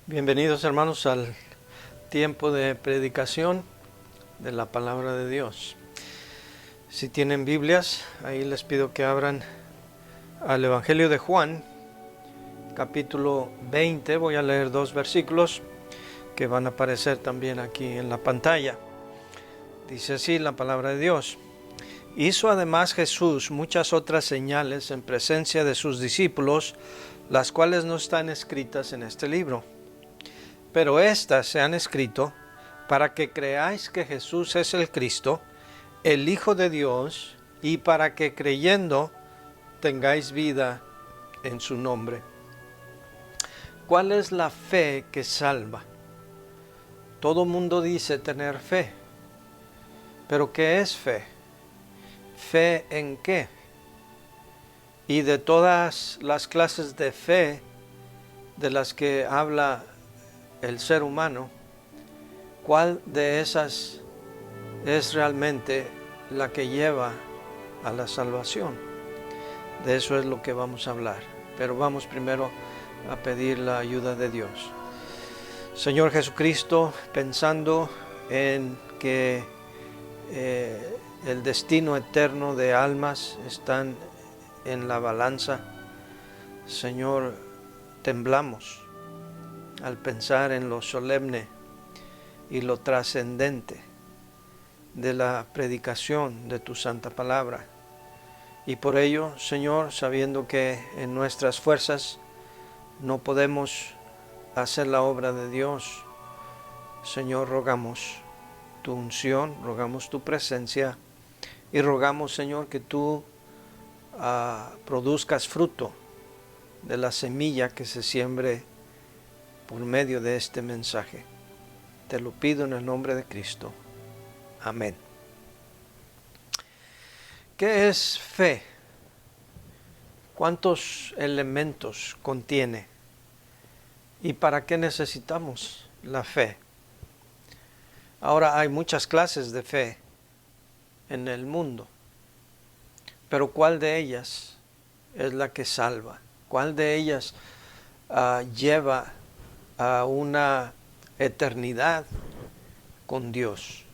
Bienvenidos hermanos al tiempo de predicación de la palabra de Dios. Si tienen Biblias, ahí les pido que abran al Evangelio de Juan, capítulo 20. Voy a leer 2 versículos que van a aparecer también aquí en la pantalla. Dice así la palabra de Dios. Hizo además Jesús muchas otras señales en presencia de sus discípulos, las cuales no están escritas en este libro. Pero estas se han escrito para que creáis que Jesús es el Cristo, el Hijo de Dios, y para que creyendo tengáis vida en su nombre. ¿Cuál es la fe que salva? Todo mundo dice tener fe, pero ¿qué es fe? ¿Fe en qué? Y de todas las clases de fe de las que habla el ser humano, ¿cuál de esas es realmente la que lleva a la salvación? De eso es lo que vamos a hablar. Pero vamos primero a pedir la ayuda de Dios. Señor Jesucristo, pensando en que el destino eterno de almas están en la balanza, Señor, temblamos al pensar en lo solemne y lo trascendente de la predicación de tu santa palabra. Y por ello, Señor, sabiendo que en nuestras fuerzas no podemos hacer la obra de Dios, Señor, rogamos tu unción, rogamos tu presencia y rogamos, Señor, que tú produzcas fruto de la semilla que se siembre por medio de este mensaje. Te lo pido en el nombre de Cristo. Amén. ¿Qué es fe? ¿Cuántos elementos contiene? ¿Y para qué necesitamos la fe? Ahora hay muchas clases de fe en el mundo, pero ¿cuál de ellas es la que salva? ¿Cuál de ellas lleva a una eternidad con Dios?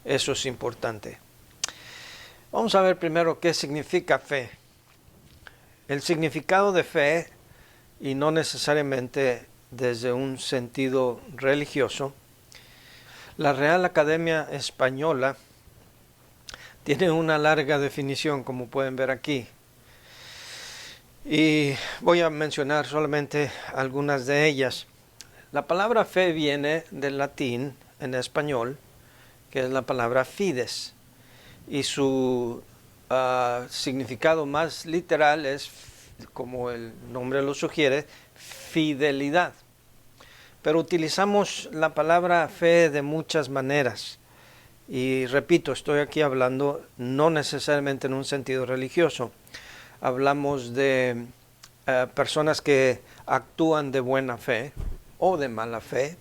Eso es importante. Vamos a ver primero qué significa fe. El significado de fe, y no necesariamente desde un sentido religioso, la Real Academia Española tiene una larga definición, como pueden ver aquí. Y voy a mencionar solamente algunas de ellas. La palabra fe viene del latín en español, que es la palabra fides, y su significado más literal es, como el nombre lo sugiere, fidelidad. Pero utilizamos la palabra fe de muchas maneras. Y repito, estoy aquí hablando no necesariamente en un sentido religioso. Hablamos de personas que actúan de buena fe o de mala fe.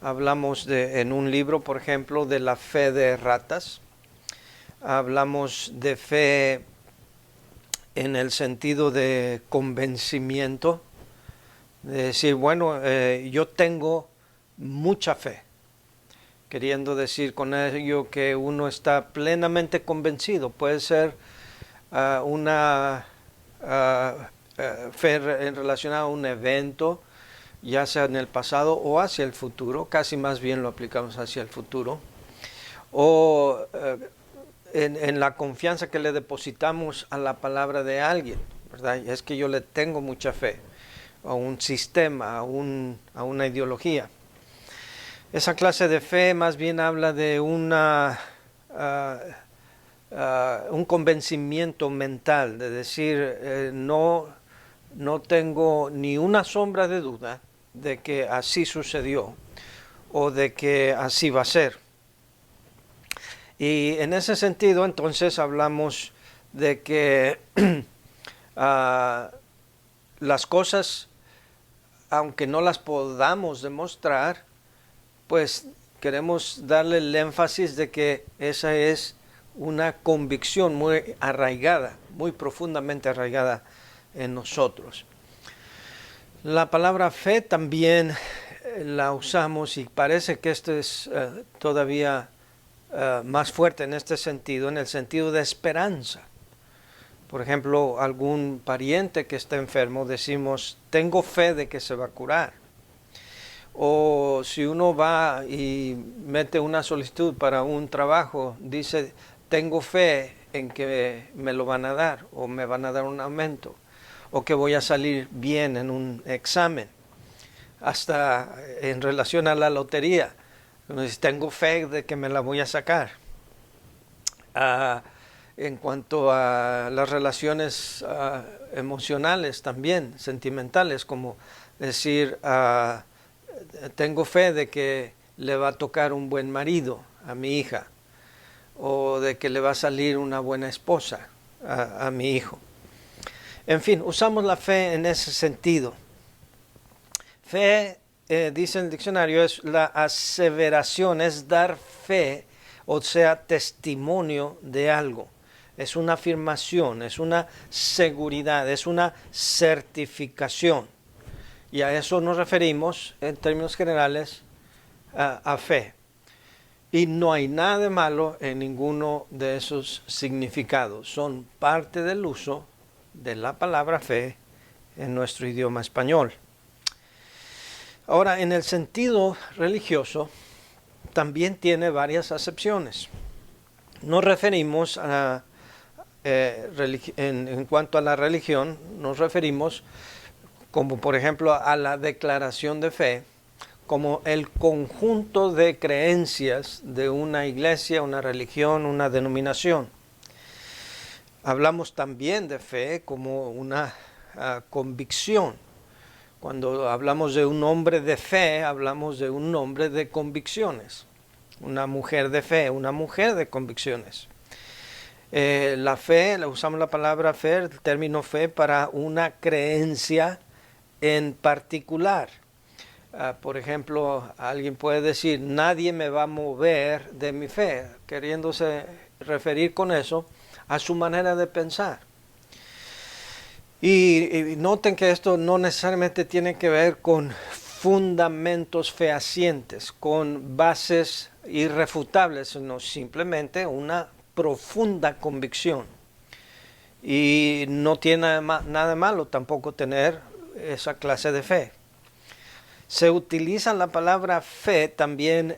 Hablamos en un libro, por ejemplo, de la fe de ratas. Hablamos de fe en el sentido de convencimiento, de decir, bueno, yo tengo mucha fe, queriendo decir con ello que uno está plenamente convencido. Puede ser una fe relacionada a un evento, ya sea en el pasado o hacia el futuro, casi más bien lo aplicamos hacia el futuro, o en la confianza que le depositamos a la palabra de alguien, ¿verdad? Es que yo le tengo mucha fe a un sistema, a una ideología. Esa clase de fe más bien habla de un convencimiento mental, de decir, no tengo ni una sombra de duda de que así sucedió o de que así va a ser. Y en ese sentido, entonces, hablamos de que las cosas, aunque no las podamos demostrar, pues queremos darle el énfasis de que esa es una convicción muy arraigada, muy profundamente arraigada en nosotros. La palabra fe también la usamos y parece que esto es todavía más fuerte en este sentido, en el sentido de esperanza. Por ejemplo, algún pariente que está enfermo, decimos, tengo fe de que se va a curar. O si uno va y mete una solicitud para un trabajo, dice, tengo fe en que me lo van a dar, o me van a dar un aumento, o que voy a salir bien en un examen. Hasta en relación a la lotería, uno dice, tengo fe de que me la voy a sacar. En cuanto a las relaciones emocionales también, sentimentales, como decir, tengo fe de que le va a tocar un buen marido a mi hija, o de que le va a salir una buena esposa a mi hijo. En fin, usamos la fe en ese sentido. Fe, dice en el diccionario, es la aseveración, es dar fe, o sea, testimonio de algo. Es una afirmación, es una seguridad, es una certificación. Y a eso nos referimos, en términos generales, a fe. Y no hay nada de malo en ninguno de esos significados. Son parte del uso de la palabra fe en nuestro idioma español. Ahora, en el sentido religioso, también tiene varias acepciones. Nos referimos a, en cuanto a la religión, nos referimos como por ejemplo a la declaración de fe, como el conjunto de creencias de una iglesia, una religión, una denominación. Hablamos también de fe como una convicción. Cuando hablamos de un hombre de fe, hablamos de un hombre de convicciones. Una mujer de fe, una mujer de convicciones. La fe, usamos la palabra fe, el término fe, para una creencia en particular. Por ejemplo, alguien puede decir, nadie me va a mover de mi fe, queriéndose referir con eso a su manera de pensar. Y noten que esto no necesariamente tiene que ver con fundamentos fehacientes, con bases irrefutables, sino simplemente una profunda convicción. Y no tiene nada de malo tampoco tener esa clase de fe. Se utiliza la palabra fe también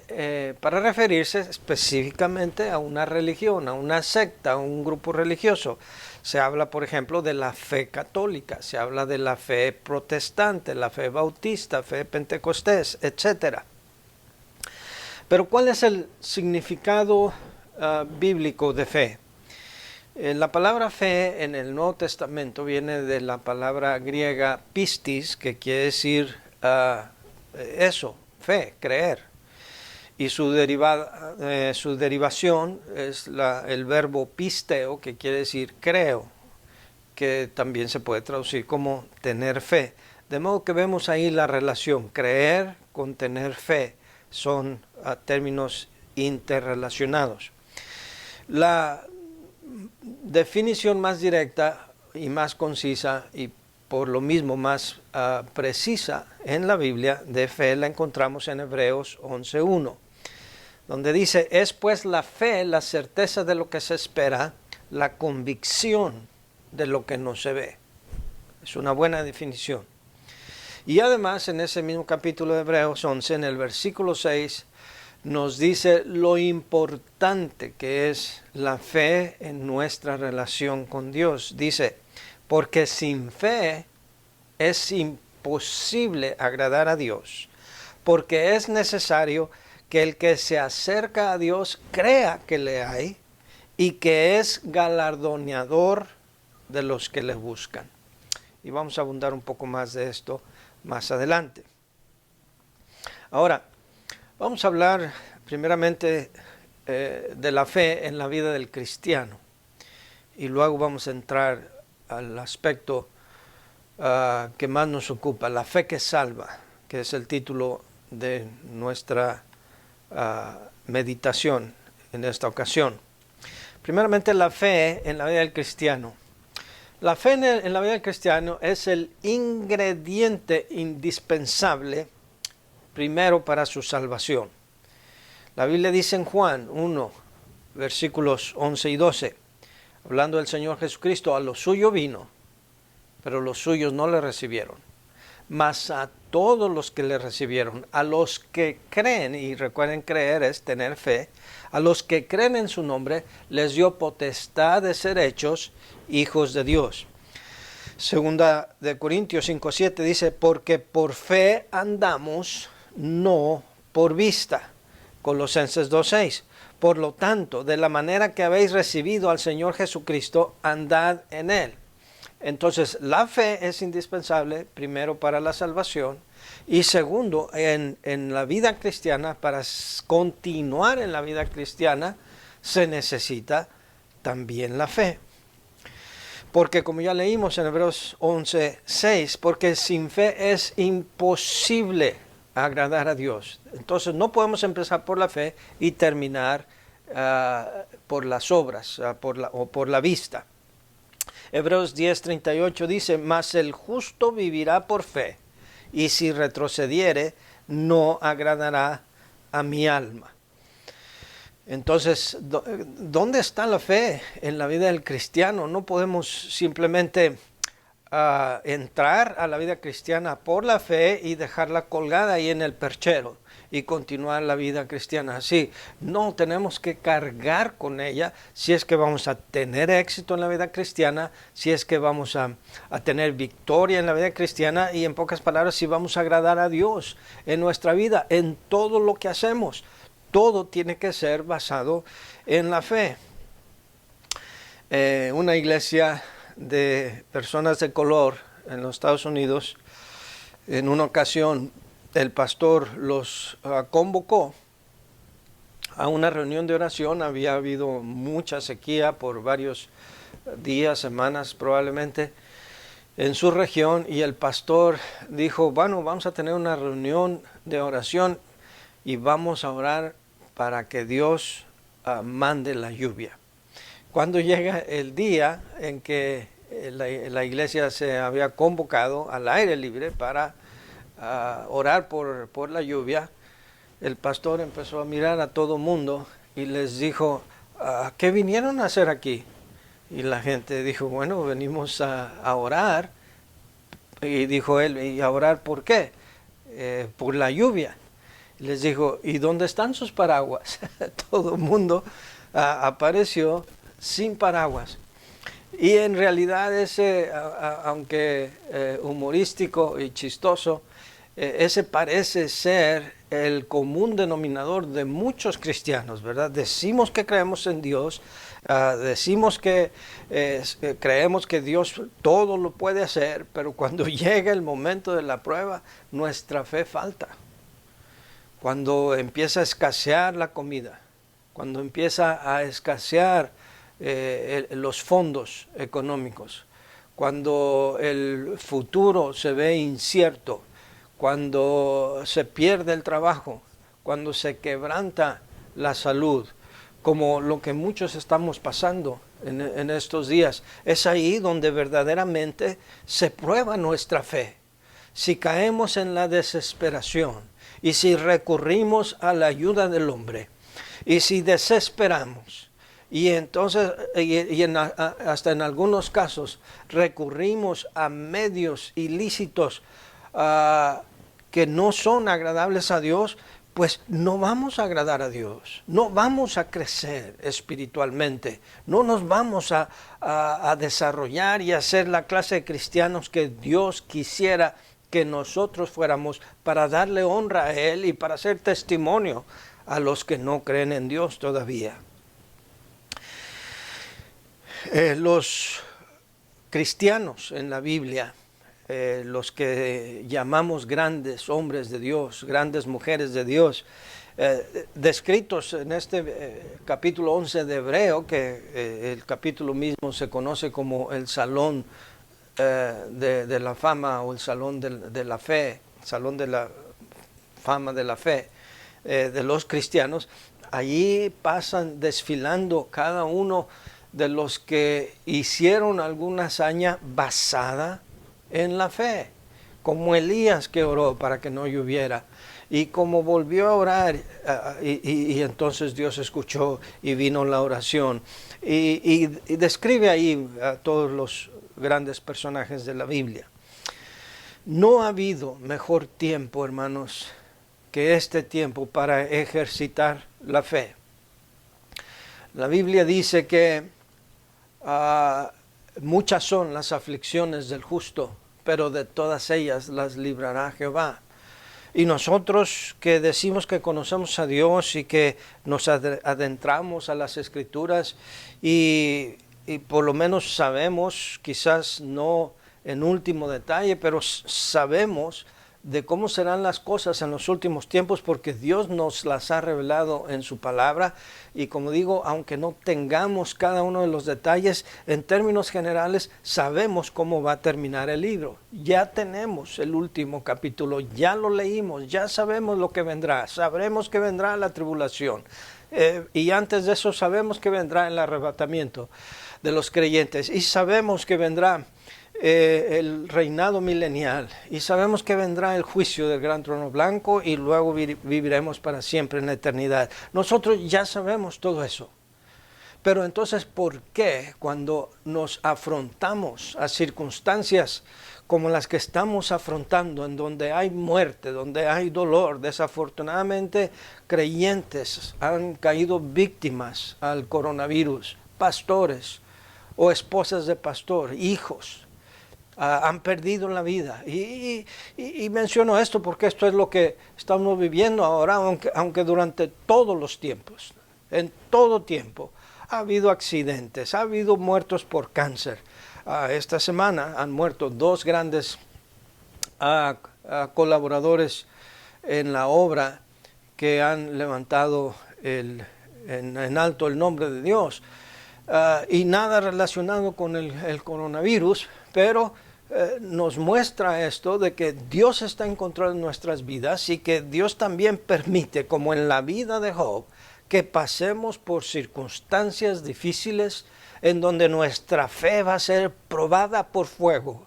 para referirse específicamente a una religión, a una secta, a un grupo religioso. Se habla, por ejemplo, de la fe católica, se habla de la fe protestante, la fe bautista, fe pentecostés, etc. Pero ¿cuál es el significado bíblico de fe? La palabra fe en el Nuevo Testamento viene de la palabra griega pistis, que quiere decir eso, fe, creer. Y su derivación es el verbo pisteo, que quiere decir creo, que también se puede traducir como tener fe. De modo que vemos ahí la relación, creer con tener fe, son términos interrelacionados. La definición más directa y más concisa y por lo mismo más precisa en la Biblia de fe la encontramos en Hebreos 11:1, donde dice, es pues la fe la certeza de lo que se espera, la convicción de lo que no se ve. Es una buena definición. Y además en ese mismo capítulo de Hebreos 11, en el versículo 6, nos dice lo importante que es la fe en nuestra relación con Dios. Dice, porque sin fe es imposible agradar a Dios, porque es necesario que el que se acerca a Dios crea que le hay y que es galardoneador de los que le buscan. Y vamos a abundar un poco más de esto más adelante. Ahora, vamos a hablar primeramente de la fe en la vida del cristiano y luego vamos a entrar al aspecto que más nos ocupa, la fe que salva, que es el título de nuestra meditación en esta ocasión. Primeramente, la fe en la vida del cristiano. La fe en la vida del cristiano es el ingrediente indispensable primero para su salvación. La Biblia dice en Juan 1, versículos 11 y 12, hablando del Señor Jesucristo, a lo suyo vino, pero los suyos no le recibieron. Mas a todos los que le recibieron, a los que creen, y recuerden, creer es tener fe, a los que creen en su nombre, les dio potestad de ser hechos hijos de Dios. Segunda de Corintios 5:7 dice, porque por fe andamos, no por vista. Colosenses 2:6. Por lo tanto, de la manera que habéis recibido al Señor Jesucristo, andad en Él. Entonces, la fe es indispensable, primero para la salvación, y segundo, en la vida cristiana, para continuar en la vida cristiana, se necesita también la fe. Porque como ya leímos en Hebreos 11:6, porque sin fe es imposible agradar a Dios. Entonces no podemos empezar por la fe y terminar por las obras o por la vista. Hebreos 10:38 dice, mas el justo vivirá por fe, y si retrocediere, no agradará a mi alma. Entonces, ¿dónde está la fe en la vida del cristiano? No podemos simplemente entrar a la vida cristiana por la fe y dejarla colgada ahí en el perchero y continuar la vida cristiana así. No, tenemos que cargar con ella si es que vamos a tener éxito en la vida cristiana, si es que vamos a tener victoria en la vida cristiana y, en pocas palabras, si vamos a agradar a Dios en nuestra vida, en todo lo que hacemos. Todo tiene que ser basado en la fe. Una iglesia de personas de color en los Estados Unidos, en una ocasión el pastor los convocó a una reunión de oración. Había habido mucha sequía por varios días, semanas probablemente, en su región, y el pastor dijo, bueno, vamos a tener una reunión de oración y vamos a orar para que Dios mande la lluvia. Cuando llega el día en que la iglesia se había convocado al aire libre para orar por la lluvia, el pastor empezó a mirar a todo mundo y les dijo, ¿qué vinieron a hacer aquí? Y la gente dijo, bueno, venimos a orar. Y dijo él, ¿y a orar por qué? Por la lluvia. Les dijo, ¿y dónde están sus paraguas? Todo el mundo apareció sin paraguas. Y en realidad ese, aunque humorístico y chistoso, ese parece ser el común denominador de muchos cristianos, ¿verdad? Decimos que creemos en Dios, decimos que creemos que Dios todo lo puede hacer, pero cuando llega el momento de la prueba, nuestra fe falta. Cuando empieza a escasear la comida, cuando empieza a escasear los fondos económicos, cuando el futuro se ve incierto, cuando se pierde el trabajo, cuando se quebranta la salud, como lo que muchos estamos pasando en estos días, es ahí donde verdaderamente se prueba nuestra fe. Si caemos en la desesperación, y si recurrimos a la ayuda del hombre, y si desesperamos, y entonces hasta en algunos casos recurrimos a medios ilícitos que no son agradables a Dios, pues no vamos a agradar a Dios, no vamos a crecer espiritualmente, no nos vamos a desarrollar y a ser la clase de cristianos que Dios quisiera que nosotros fuéramos, para darle honra a Él y para ser testimonio a los que no creen en Dios todavía. Los cristianos en la Biblia, los que llamamos grandes hombres de Dios, grandes mujeres de Dios, descritos en este capítulo 11 de Hebreo, que el capítulo mismo se conoce como el salón de la fama, o el salón de la fe, salón de la fama de la fe de los cristianos. Allí pasan desfilando cada uno de los que hicieron alguna hazaña basada en la fe, como Elías, que oró para que no lloviera, Y como volvió a orar, y entonces Dios escuchó y vino la oración. Y describe ahí a todos los grandes personajes de la Biblia. No ha habido mejor tiempo, hermanos, que este tiempo para ejercitar la fe. La Biblia dice que muchas son las aflicciones del justo, pero de todas ellas las librará Jehová. Y nosotros que decimos que conocemos a Dios y que nos adentramos a las Escrituras y por lo menos sabemos, quizás no en último detalle, pero sabemos de cómo serán las cosas en los últimos tiempos, porque Dios nos las ha revelado en su palabra. Y como digo, aunque no tengamos cada uno de los detalles, en términos generales sabemos cómo va a terminar el libro. Ya tenemos el último capítulo, ya lo leímos, ya sabemos lo que vendrá, sabremos que vendrá la tribulación. Y antes de eso sabemos que vendrá el arrebatamiento de los creyentes, y sabemos que vendrá el reinado milenial, y sabemos que vendrá el juicio del gran trono blanco, y luego viviremos para siempre en la eternidad. Nosotros ya sabemos todo eso. Pero entonces, ¿por qué cuando nos afrontamos a circunstancias como las que estamos afrontando, en donde hay muerte, donde hay dolor, desafortunadamente creyentes han caído víctimas al coronavirus, pastores o esposas de pastor, hijos, han perdido la vida? Y menciono esto porque esto es lo que estamos viviendo ahora, aunque durante todos los tiempos, en todo tiempo, ha habido accidentes, ha habido muertos por cáncer. Esta semana han muerto 2 grandes colaboradores en la obra que han levantado en alto el nombre de Dios. Y nada relacionado con el coronavirus, pero nos muestra esto de que Dios está en control de nuestras vidas, y que Dios también permite, como en la vida de Job, que pasemos por circunstancias difíciles en donde nuestra fe va a ser probada por fuego,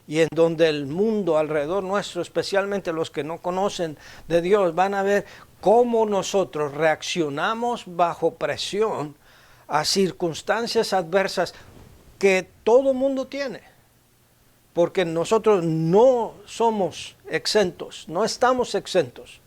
y en donde el mundo alrededor nuestro, especialmente los que no conocen de Dios, van a ver cómo nosotros reaccionamos bajo presión a circunstancias adversas que todo mundo tiene, porque nosotros no somos exentos, no estamos exentos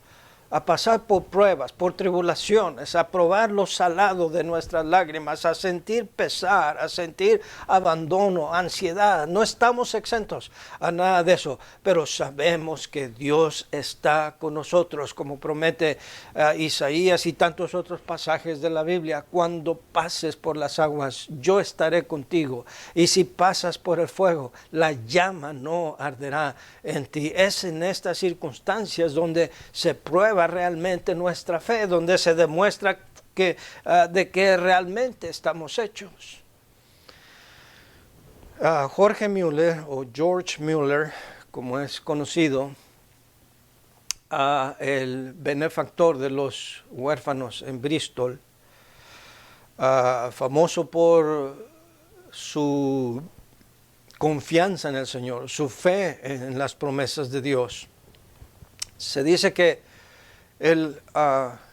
a pasar por pruebas, por tribulaciones, a probar lo salado de nuestras lágrimas, a sentir pesar, a sentir abandono, ansiedad. No estamos exentos a nada de eso, pero sabemos que Dios está con nosotros, como promete Isaías y tantos otros pasajes de la Biblia. Cuando pases por las aguas, yo estaré contigo, y si pasas por el fuego, la llama no arderá en ti. Es en estas circunstancias donde se prueba realmente nuestra fe, donde se demuestra que, de que realmente estamos hechos. Jorge Mueller, o George Mueller, como es conocido, el benefactor de los huérfanos en Bristol, famoso por su confianza en el Señor, su fe en las promesas de Dios. Se dice que él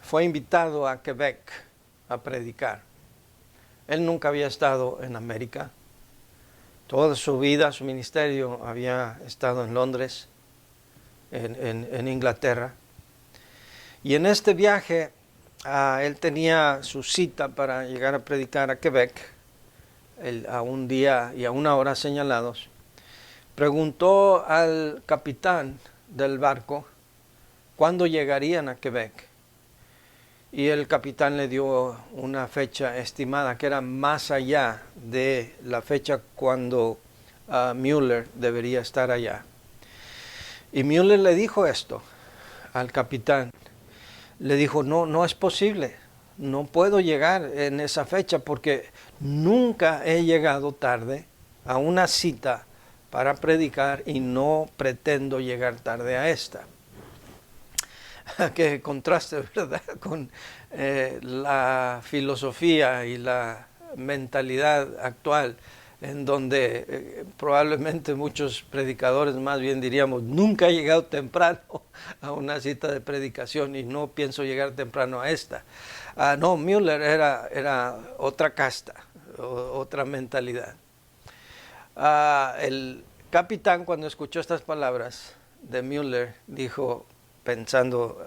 fue invitado a Quebec a predicar. Él nunca había estado en América. Toda su vida, su ministerio había estado en Londres, en Inglaterra. Y en este viaje, él tenía su cita para llegar a predicar a Quebec, a un día y a una hora señalados. Preguntó al capitán del barco cuándo llegarían a Quebec, y el capitán le dio una fecha estimada que era más allá de la fecha cuando Mueller debería estar allá. Y Mueller le dijo esto al capitán, le dijo: no es posible, no puedo llegar en esa fecha, porque nunca he llegado tarde a una cita para predicar, y no pretendo llegar tarde a esta. Que contraste, ¿verdad?, con la filosofía y la mentalidad actual en donde probablemente muchos predicadores más bien diríamos, nunca he llegado temprano a una cita de predicación y no pienso llegar temprano a esta. No, Müller era otra casta, otra mentalidad. El capitán, cuando escuchó estas palabras de Müller, dijo, pensando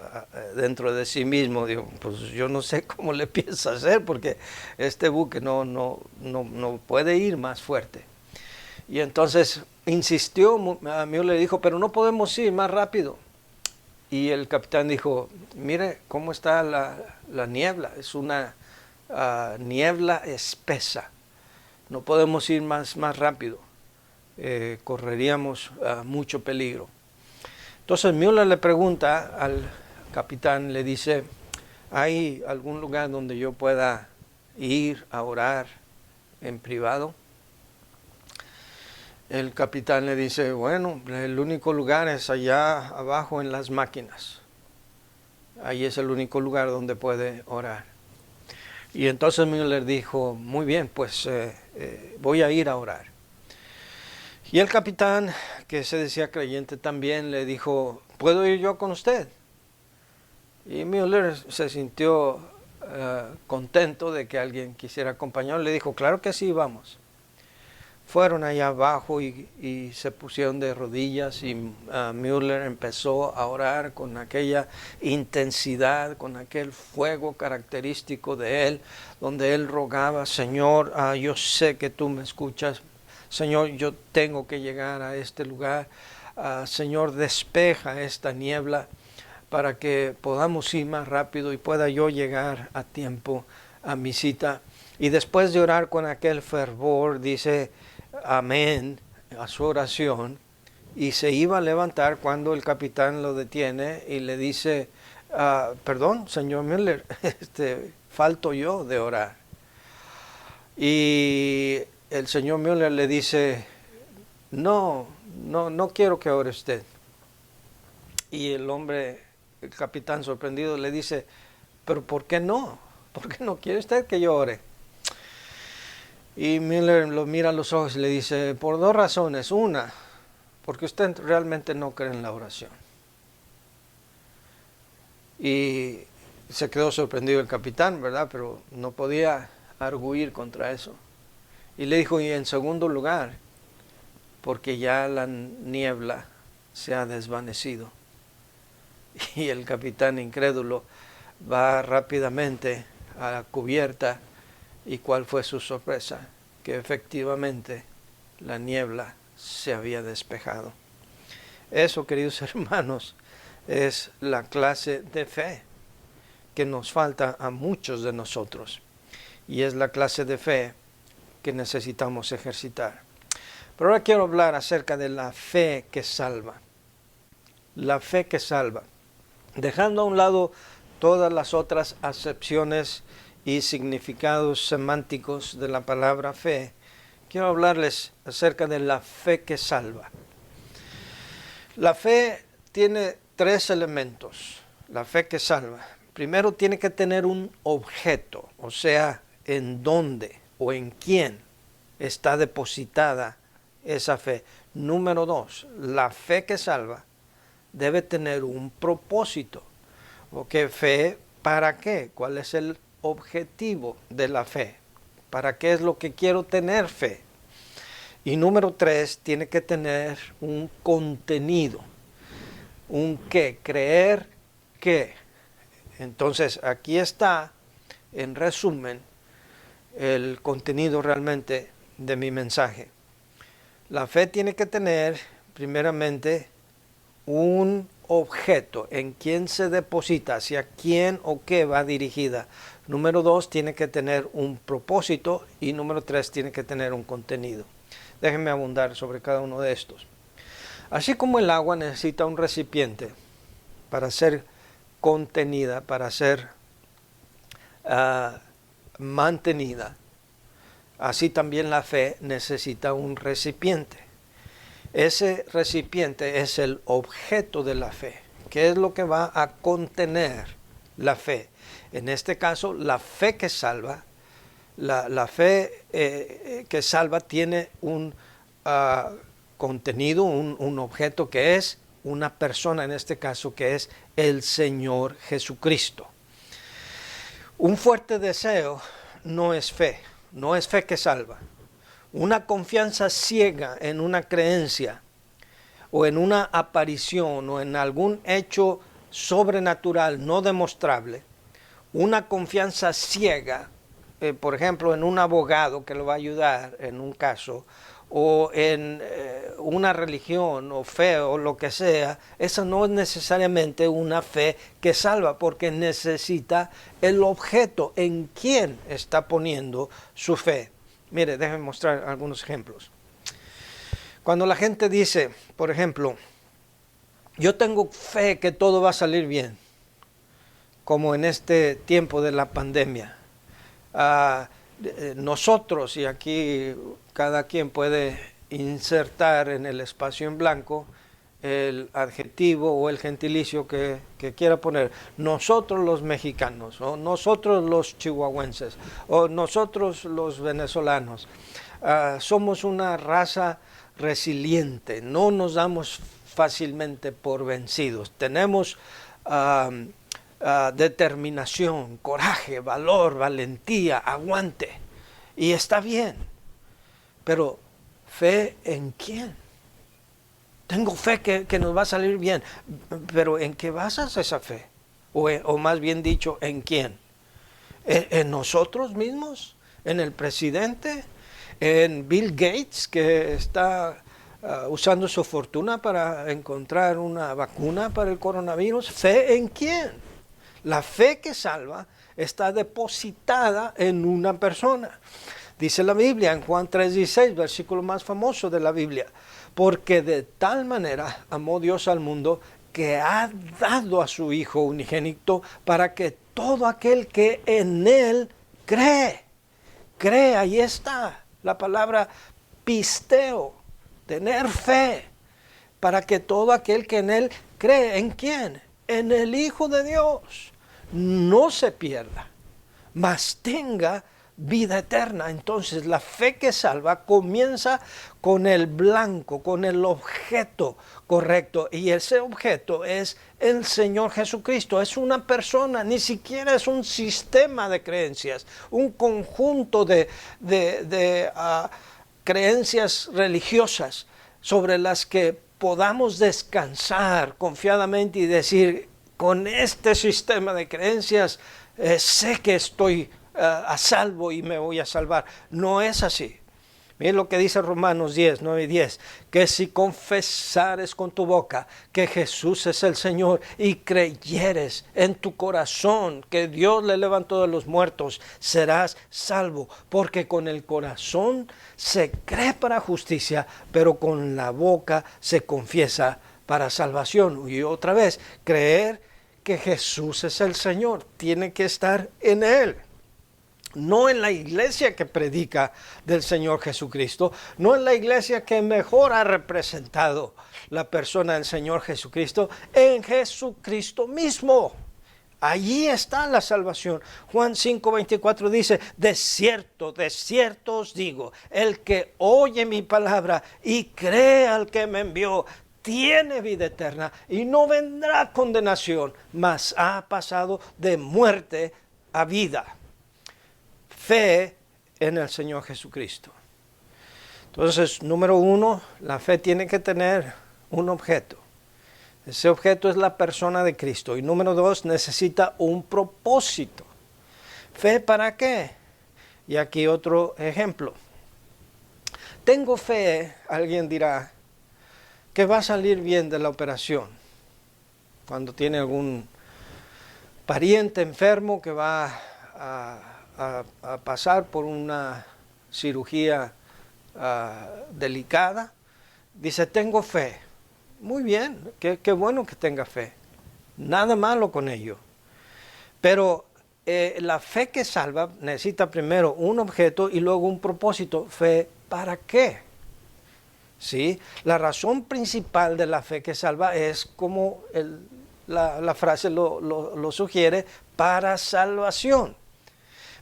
dentro de sí mismo, digo, pues yo no sé cómo le piensa hacer porque este buque no puede ir más fuerte. Y entonces insistió, Müller dijo, pero no podemos ir más rápido. Y el capitán dijo, mire cómo está la niebla, es una niebla espesa, no podemos ir más rápido, correríamos mucho peligro. Entonces Müller le pregunta al capitán, le dice, ¿hay algún lugar donde yo pueda ir a orar en privado? El capitán le dice, bueno, el único lugar es allá abajo en las máquinas. Ahí es el único lugar donde puede orar. Y entonces Müller dijo, muy bien, pues voy a ir a orar. Y el capitán, que se decía creyente también, le dijo, ¿puedo ir yo con usted? Y Müller se sintió contento de que alguien quisiera acompañarlo. Le dijo, claro que sí, vamos. Fueron allá abajo y se pusieron de rodillas y Müller empezó a orar con aquella intensidad, con aquel fuego característico de él, donde él rogaba, Señor, yo sé que tú me escuchas, Señor, yo tengo que llegar a este lugar, Señor, despeja esta niebla para que podamos ir más rápido y pueda yo llegar a tiempo a mi cita. Y después de orar con aquel fervor, dice amén a su oración y se iba a levantar cuando el capitán lo detiene y le dice, perdón, señor Müller, falto yo de orar. Y el señor Müller le dice, no quiero que ore usted. Y el hombre, el capitán sorprendido, le dice, pero ¿por qué no? ¿Por qué no quiere usted que yo ore? Y Müller lo mira a los ojos y le dice, por dos razones. Una, porque usted realmente no cree en la oración. Y se quedó sorprendido el capitán, ¿verdad? Pero no podía arguir contra eso. Y le dijo, y en segundo lugar, porque ya la niebla se ha desvanecido. Y el capitán incrédulo va rápidamente a la cubierta. ¿Y cuál fue su sorpresa? Que efectivamente la niebla se había despejado. Eso, queridos hermanos, es la clase de fe que nos falta a muchos de nosotros. Y es la clase de fe que necesitamos ejercitar. Pero ahora quiero hablar acerca de la fe que salva. La fe que salva. Dejando a un lado todas las otras acepciones y significados semánticos de la palabra fe, quiero hablarles acerca de la fe que salva. La fe tiene tres elementos, la fe que salva. Primero tiene que tener un objeto, o sea, en dónde o en quién está depositada esa fe. Número dos, la fe que salva debe tener un propósito. ¿Ok? Fe, ¿para qué? ¿Cuál es el objetivo de la fe? ¿Para qué es lo que quiero tener fe? Y número tres, tiene que tener un contenido. Un qué, creer qué. Entonces, aquí está, en resumen, el contenido realmente de mi mensaje. La fe tiene que tener, primeramente, un objeto, en quién se deposita, hacia quién o qué va dirigida. Número dos, tiene que tener un propósito y número tres, tiene que tener un contenido. Déjenme abundar sobre cada uno de estos. Así como el agua necesita un recipiente para ser contenida, para ser mantenida, así también la fe necesita un recipiente. Ese recipiente es el objeto de la fe. ¿Qué es lo que va a contener la fe? En este caso, la fe que salva La fe que salva tiene un contenido, un objeto que es una persona, en este caso, que es el Señor Jesucristo. Un fuerte deseo no es fe que salva. Una confianza ciega en una creencia o en una aparición o en algún hecho sobrenatural no demostrable, una confianza ciega, por ejemplo, en un abogado que lo va a ayudar en un caso, o en una religión o fe o lo que sea, eso no es necesariamente una fe que salva, porque necesita el objeto en quien está poniendo su fe. Mire, déjenme mostrar algunos ejemplos. Cuando la gente dice, por ejemplo, yo tengo fe que todo va a salir bien, como en este tiempo de la pandemia. Nosotros, y aquí cada quien puede insertar en el espacio en blanco el adjetivo o el gentilicio que quiera poner. Nosotros los mexicanos, o nosotros los chihuahuenses, o nosotros los venezolanos, somos una raza resiliente, no nos damos fácilmente por vencidos, tenemos determinación, coraje, valor, valentía, aguante, y está bien, pero ¿fe en quién? Tengo fe que nos va a salir bien, pero ¿en qué basas esa fe? O más bien dicho, ¿en quién? ¿En nosotros mismos? ¿En el presidente? ¿En Bill Gates, que está usando su fortuna para encontrar una vacuna para el coronavirus? ¿Fe en quién? La fe que salva está depositada en una persona. Dice la Biblia en Juan 3:16, versículo más famoso de la Biblia, porque de tal manera amó Dios al mundo que ha dado a su Hijo unigénito para que todo aquel que en Él cree, ahí está la palabra pisteo, tener fe, para que todo aquel que en Él cree, ¿en quién? En el Hijo de Dios, no se pierda, mas tenga vida eterna. Entonces la fe que salva comienza con el blanco, con el objeto correcto, y ese objeto es el Señor Jesucristo. Es una persona, ni siquiera es un sistema de creencias, un conjunto de creencias religiosas sobre las que podamos descansar confiadamente y decir, con este sistema de creencias sé que estoy a salvo y me voy a salvar. No es así. Miren lo que dice Romanos 10, 9 y 10, que si confesares con tu boca que Jesús es el Señor y creyeres en tu corazón que Dios le levantó de los muertos, serás salvo, porque con el corazón se cree para justicia, pero con la boca se confiesa para salvación. Y otra vez, creer que Jesús es el Señor tiene que estar en Él. No en la iglesia que predica del Señor Jesucristo, no en la iglesia que mejor ha representado la persona del Señor Jesucristo, en Jesucristo mismo. Allí está la salvación. Juan 5:24 dice, de cierto os digo, el que oye mi palabra y cree al que me envió, tiene vida eterna y no vendrá condenación, mas ha pasado de muerte a vida. Fe en el Señor Jesucristo. Entonces, número uno, la fe tiene que tener un objeto. Ese objeto es la persona de Cristo. Y número dos, necesita un propósito. ¿Fe para qué? Y aquí otro ejemplo. Tengo fe, alguien dirá, que va a salir bien de la operación. Cuando tiene algún pariente enfermo que va a pasar por una cirugía delicada, dice, tengo fe. Muy bien, qué bueno que tenga fe. Nada malo con ello. Pero la fe que salva necesita primero un objeto y luego un propósito. ¿Fe para qué? ¿Sí? La razón principal de la fe que salva es, como la frase lo sugiere, para salvación.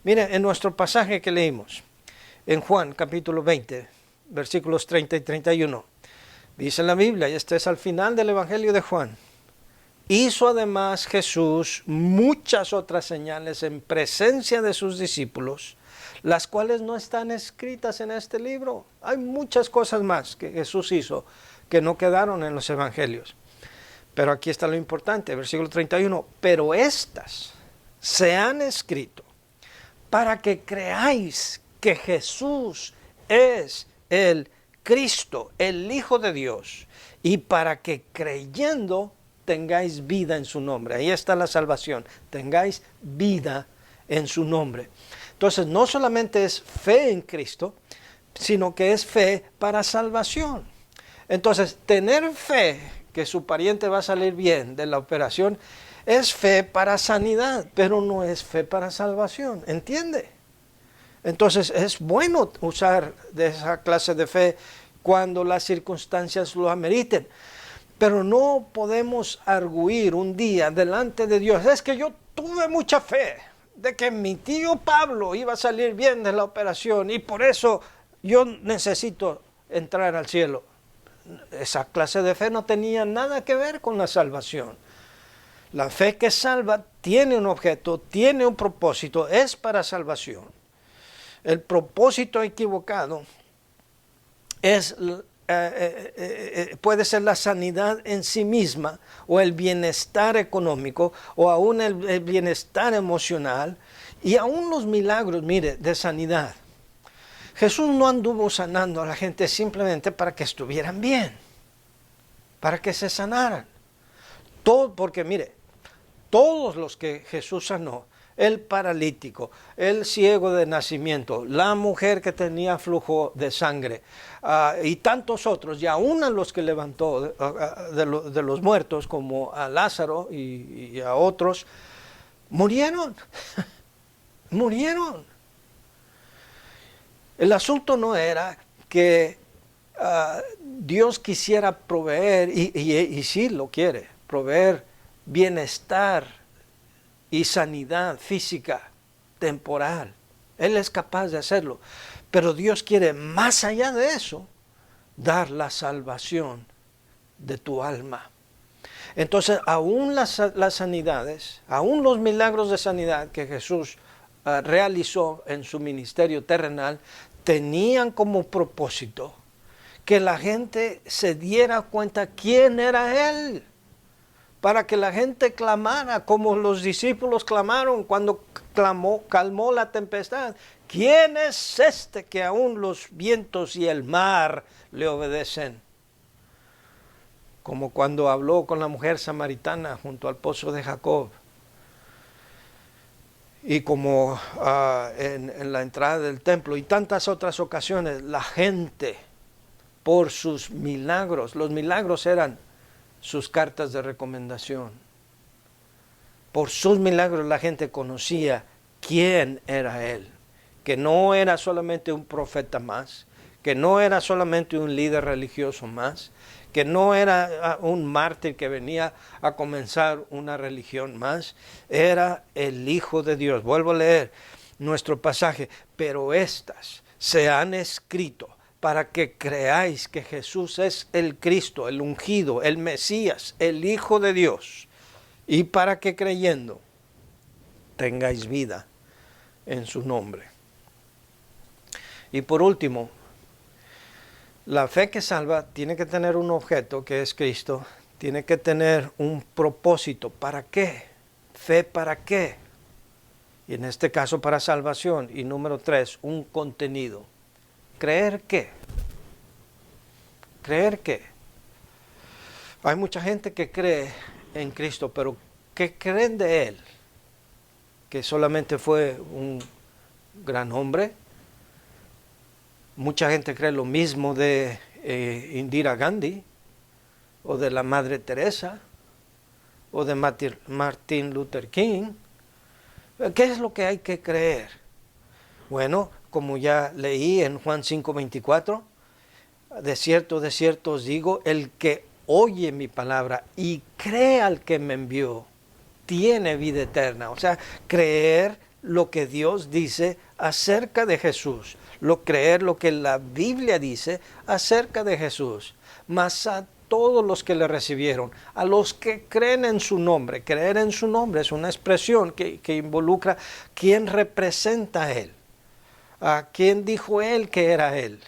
Mire, en nuestro pasaje que leímos, en Juan capítulo 20, versículos 30 y 31, dice la Biblia, y este es al final del Evangelio de Juan: hizo además Jesús muchas otras señales en presencia de sus discípulos, las cuales no están escritas en este libro. Hay muchas cosas más que Jesús hizo que no quedaron en los evangelios. Pero aquí está lo importante, versículo 31. Pero estas se han escrito para que creáis que Jesús es el Cristo, el Hijo de Dios, y para que creyendo tengáis vida en su nombre. Ahí está la salvación, tengáis vida en su nombre. Entonces, no solamente es fe en Cristo, sino que es fe para salvación. Entonces, tener fe que su pariente va a salir bien de la operación es fe para sanidad, pero no es fe para salvación, ¿entiende? Entonces, es bueno usar de esa clase de fe cuando las circunstancias lo ameriten, pero no podemos arguir un día delante de Dios: es que yo tuve mucha fe de que mi tío Pablo iba a salir bien de la operación y por eso yo necesito entrar al cielo. Esa clase de fe no tenía nada que ver con la salvación. La fe que salva tiene un objeto, tiene un propósito, es para salvación. El propósito equivocado es, puede ser la sanidad en sí misma, o el bienestar económico, o aún el bienestar emocional, y aún los milagros, mire, de sanidad. Jesús no anduvo sanando a la gente simplemente para que estuvieran bien, para que se sanaran. Todo, porque mire, todos los que Jesús sanó, el paralítico, el ciego de nacimiento, la mujer que tenía flujo de sangre, y tantos otros, y aún a los que levantó de los muertos, como a Lázaro y a otros, murieron. Murieron. El asunto no era que Dios quisiera proveer, y sí lo quiere, proveer bienestar y sanidad física, temporal. Él es capaz de hacerlo. Pero Dios quiere, más allá de eso, dar la salvación de tu alma. Entonces, aún las sanidades, aún los milagros de sanidad que Jesús realizó en su ministerio terrenal, tenían como propósito que la gente se diera cuenta quién era Él, para que la gente clamara como los discípulos clamaron cuando calmó la tempestad: ¿quién es este que aún los vientos y el mar le obedecen? Como cuando habló con la mujer samaritana junto al pozo de Jacob, y como en la entrada del templo, y tantas otras ocasiones, la gente, por sus milagros, los milagros eran sus cartas de recomendación. Por sus milagros la gente conocía quién era Él, que no era solamente un profeta más, que no era solamente un líder religioso más, que no era un mártir que venía a comenzar una religión más, era el Hijo de Dios. Vuelvo a leer nuestro pasaje: pero estas se han escrito para que creáis que Jesús es el Cristo, el ungido, el Mesías, el Hijo de Dios, y para que creyendo tengáis vida en su nombre. Y por último, la fe que salva tiene que tener un objeto, que es Cristo, tiene que tener un propósito. ¿Para qué? ¿Fe para qué? Y en este caso para salvación. Y número 3, un contenido. ¿Creer qué? ¿Creer qué? Hay mucha gente que cree en Cristo, pero ¿qué creen de Él? ¿Que solamente fue un gran hombre? Mucha gente cree lo mismo de Indira Gandhi, o de la Madre Teresa, o de Martin Luther King. ¿Qué es lo que hay que creer? Bueno, como ya leí en Juan 5:24, de cierto os digo, el que oye mi palabra y cree al que me envió, tiene vida eterna. O sea, creer lo que Dios dice acerca de Jesús, creer lo que la Biblia dice acerca de Jesús, mas a todos los que le recibieron, a los que creen en su nombre. Creer en su nombre es una expresión que involucra quién representa a Él, a quién dijo Él que era Él,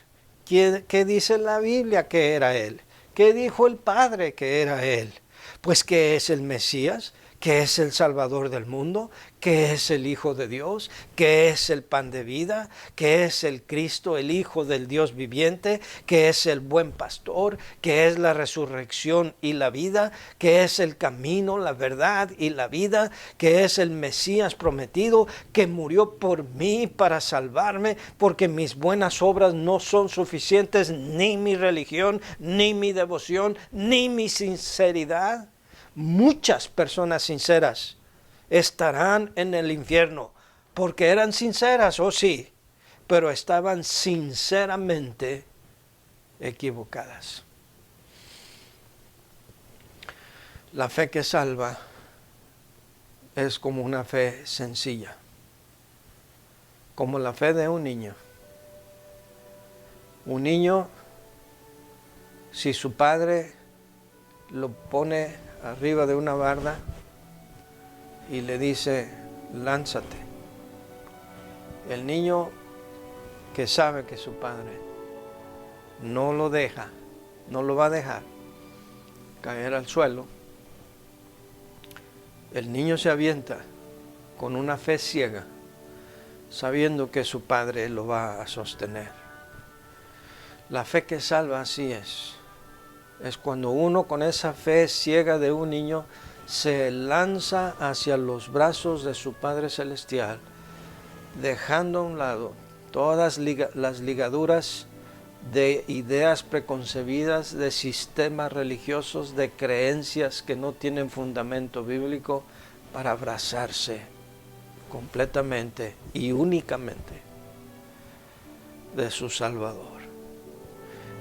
qué dice la Biblia que era Él, qué dijo el Padre que era Él. Pues que es el Mesías, que es el Salvador del mundo, que es el Hijo de Dios, que es el pan de vida, que es el Cristo, el Hijo del Dios viviente, que es el buen pastor, que es la resurrección y la vida, que es el camino, la verdad y la vida, que es el Mesías prometido, que murió por mí para salvarme, porque mis buenas obras no son suficientes, ni mi religión, ni mi devoción, ni mi sinceridad. Muchas personas sinceras estarán en el infierno porque eran sinceras, sí, pero estaban sinceramente equivocadas. La fe que salva es como una fe sencilla, como la fe de un niño. Un niño, si su padre lo pone arriba de una barda y le dice, lánzate. El niño que sabe que su padre no lo deja, no lo va a dejar caer al suelo, el niño se avienta con una fe ciega, sabiendo que su padre lo va a sostener. La fe que salva así es cuando uno con esa fe ciega de un niño se lanza hacia los brazos de su Padre Celestial, dejando a un lado todas las ligaduras de ideas preconcebidas, de sistemas religiosos, de creencias que no tienen fundamento bíblico, para abrazarse completamente y únicamente de su Salvador.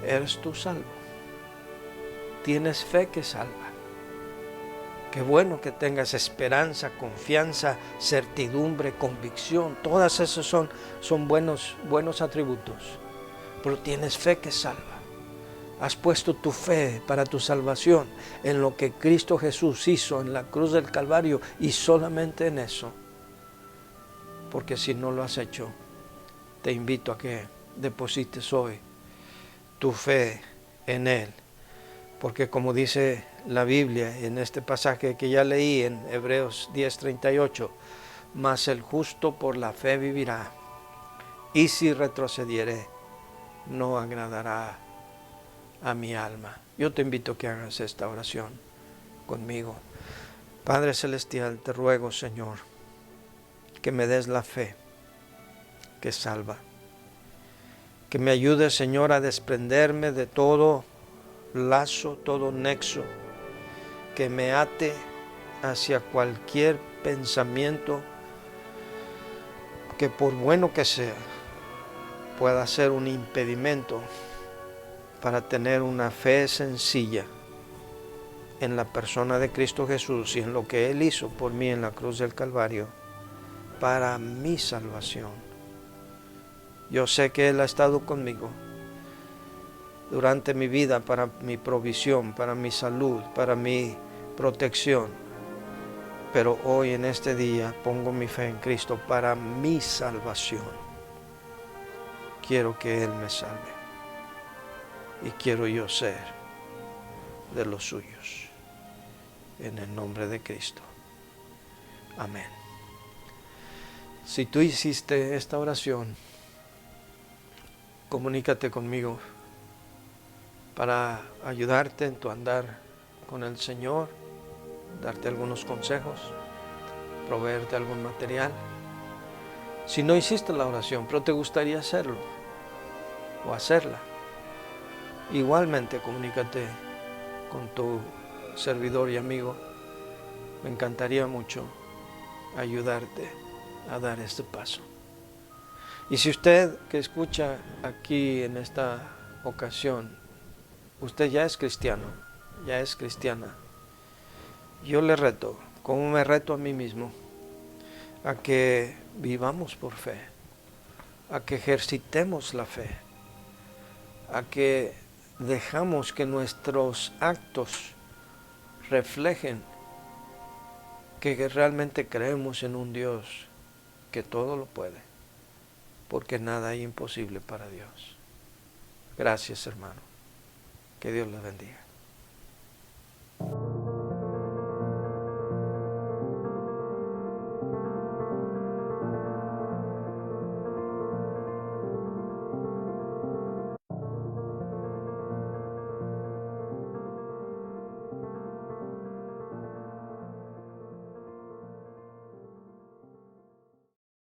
¿Eres tú salvo? ¿Tienes fe que salva? Qué bueno que tengas esperanza, confianza, certidumbre, convicción. Todas esas son buenos atributos. Pero tienes fe que salva. Has puesto tu fe para tu salvación en lo que Cristo Jesús hizo en la cruz del Calvario y solamente en eso. Porque si no lo has hecho, te invito a que deposites hoy tu fe en Él. Porque como dice la Biblia en este pasaje que ya leí en Hebreos 10:38, mas el justo por la fe vivirá, y si retrocediere, no agradará a mi alma. Yo te invito a que hagas esta oración conmigo. Padre Celestial, te ruego, Señor, que me des la fe que salva. Que me ayudes, Señor, a desprenderme de todo lazo, todo nexo que me ate hacia cualquier pensamiento que, por bueno que sea, pueda ser un impedimento para tener una fe sencilla en la persona de Cristo Jesús y en lo que Él hizo por mí en la cruz del Calvario para mi salvación. Yo sé que Él ha estado conmigo durante mi vida para mi provisión, para mi salud, para mi protección. Pero hoy en este día pongo mi fe en Cristo para mi salvación. Quiero que Él me salve y quiero yo ser de los suyos. En el nombre de Cristo. Amén. Si tú hiciste esta oración, comunícate conmigo para ayudarte en tu andar con el Señor, darte algunos consejos, proveerte algún material. Si no hiciste la oración, pero te gustaría hacerlo o hacerla, igualmente comunícate con tu servidor y amigo. Me encantaría mucho ayudarte a dar este paso. Y si usted que escucha aquí en esta ocasión, usted ya es cristiano, ya es cristiana, yo le reto, como me reto a mí mismo, a que vivamos por fe, a que ejercitemos la fe, a que dejamos que nuestros actos reflejen que realmente creemos en un Dios que todo lo puede, porque nada hay imposible para Dios. Gracias, hermano. Que Dios les bendiga.